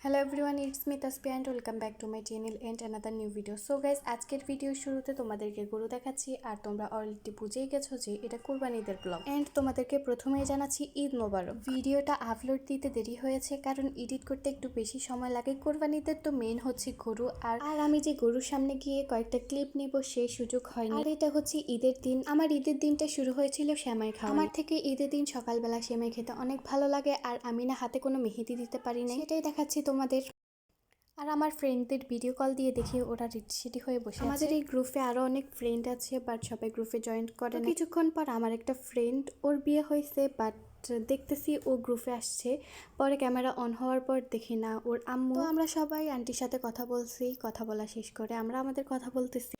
Hello everyone, it's me Tasfia and welcome back to my channel and another new video. So guys, আজকের ভিডিওর শুরুতে তোমাদেরকে গরু দেখাচ্ছি আর তোমরা অলরেডি বুঝেই গেছো যে এটা কুরবানিদের ব্লগ। অ্যান্ড তোমাদেরকে প্রথমেই জানাচ্ছি ঈদ মোবারক। ভিডিওটা আপলোড দিতে দেরি হয়েছে কারণ এডিট করতে একটু বেশি সময় লাগে। কুরবানিদের তো মেন হচ্ছে গরু, আর আমি যে গরুর সামনে গিয়ে কয়েকটা ক্লিপ নেব সেই সুযোগ হয়নি। আর এটা হচ্ছে ঈদের দিন। আমার ঈদের দিনটা শুরু হয়েছিল সেমাই খাওয়া। আমার থেকে ঈদের দিন সকালবেলা সেমাই খেতে অনেক ভালো লাগে, আর আমি না হাতে কোনো মেহেদি দিতে পারি না, সেটাই দেখাচ্ছি তোমাদের। আর আমার ফ্রেন্ডদের ভিডিও কল দিয়ে দেখি ওরা রেডি হয়ে বসে আছে। আমাদের এই গ্রুপে আরো অনেক ফ্রেন্ড আছে, বাট সবাই গ্রুপে জয়েন করে না। কিছুক্ষণ পর আমার একটা ফ্রেন্ড, ওর বিয়ে হয়েছে, বাট দেখতেছি ও গ্রুপে আসছে। পরে ক্যামেরা অন হওয়ার পর দেখি না ওর আম্মু। তো আমরা সবাই আন্টির সাথে কথা বলছি, কথা বলা শেষ করে আমরা আমাদের কথা বলতেছি।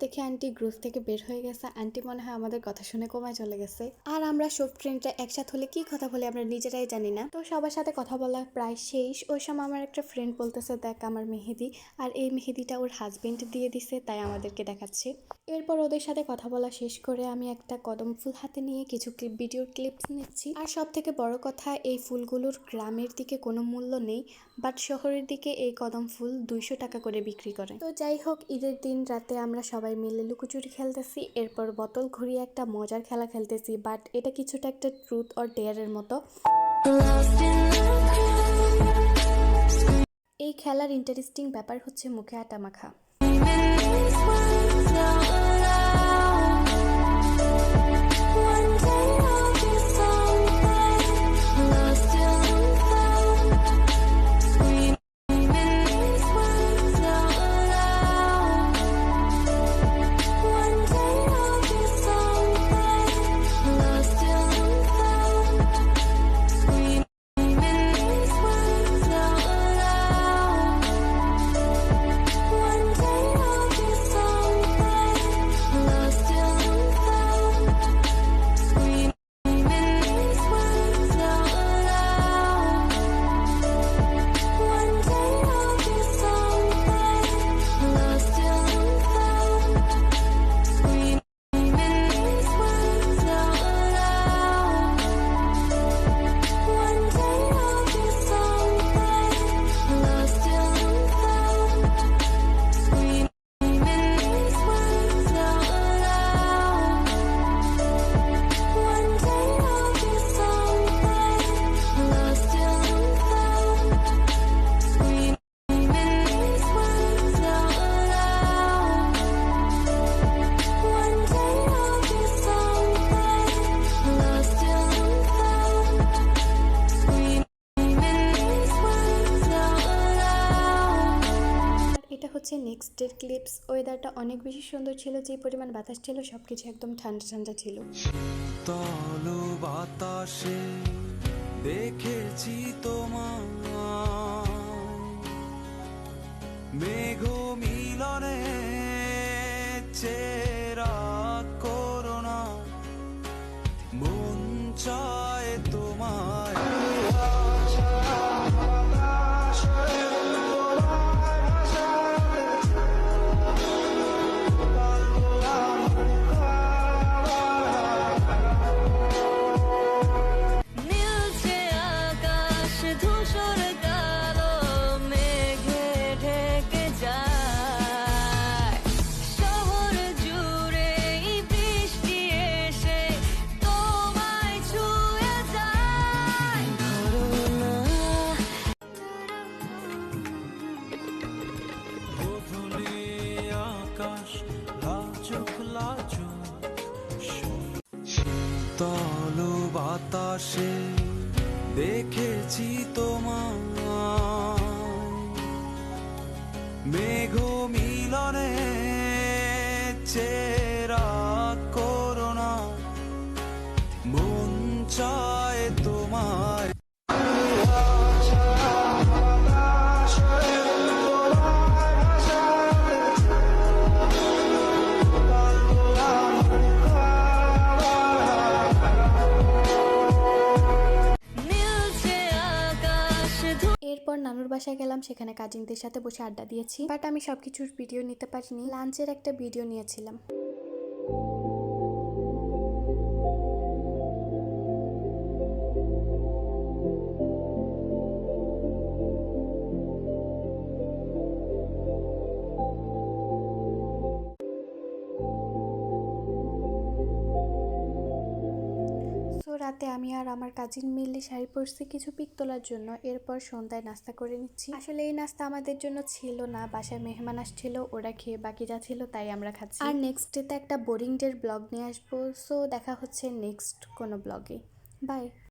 দেখে আন্টি গ্রুপ থেকে বের হয়ে গেছে। আন্টি মনে হয় আমাদের কথা শুনে কমায় চলে গেছে। আর আমরা সব ফ্রেন্ডরা একসাথে হলে কি কথা বলে আমরা নিজেরাই জানি না। তো সবার সাথে কথা বলা প্রায় শেষ। ওই সময় আমার একটা ফ্রেন্ড বলতেছে, দেখ আমার মেহেদি, আর এই মেহেদিটা ওর হাজবেন্ড দিয়ে দিছে, তাই আমাদেরকে দেখাচ্ছে। এরপর ওদের সাথে কথা বলা শেষ করে আমি একটা কদম ফুল হাতে নিয়ে কিছু ভিডিওর ক্লিপস নিচ্ছি। আর সব থেকে বড় কথা, এই ফুলগুলোর গ্রামের দিকে কোনো মূল্য নেই, বাট শহরের দিকে এই কদম ফুল 200 টাকা করে বিক্রি করে। তো যাই হোক, ঈদের দিন রাতে আমরা সবাই মিলে লুকোচুরি খেলতেছি, এরপর বোতল ঘুরিয়ে একটা মজার খেলা খেলতেছি, বাট এটা কিছুটা একটা ট্রুথ অর ডেয়ারের মতো। এই খেলার ইন্টারেস্টিং ব্যাপার হচ্ছে মুখে আটা মাখা। এটা হচ্ছে নেক্সট ডের ক্লিপস। ওয়েদারটা অনেক বেশি সুন্দর ছিল, যে পরিমাণ বাতাস ছিল সবকিছু একদম ঠান্ডা ঠান্ডা ছিল। শীতল বাতাসে দেখেছি তোমায়, মেঘ মিলনে চেরা করোনা, মন চায় তোমায়। শীতল বাতাসে দেখেছি তোমায়, মেঘ মিলনে চেরা করোনা, মন চায় তোমায়। এরপর নানুর বাসায় গেলাম, সেখানে কাজিনদের সাথে বসে আড্ডা দিয়েছি, বাট আমি সবকিছুর ভিডিও নিতে পারিনি। লাঞ্চের একটা ভিডিও নিয়েছিলাম। রাতে আমি আর আমার কাজিন মিলে শাড়ি পরছি কিছু পিক তোলার জন্য। এরপর সন্ধ্যায় নাস্তা করে নিচ্ছি। আসলে এই নাস্তা আমাদের জন্য ছিল না, বাসায় মেহমান আসছিল, ওরা খেয়ে বাকি যা ছিল তাই আমরা খাচ্ছি। আর নেক্সট ডেতে একটা বোরিং ডের ব্লগ নিয়ে আসবো। সো দেখা হচ্ছে নেক্সট কোনো ব্লগে। বাই।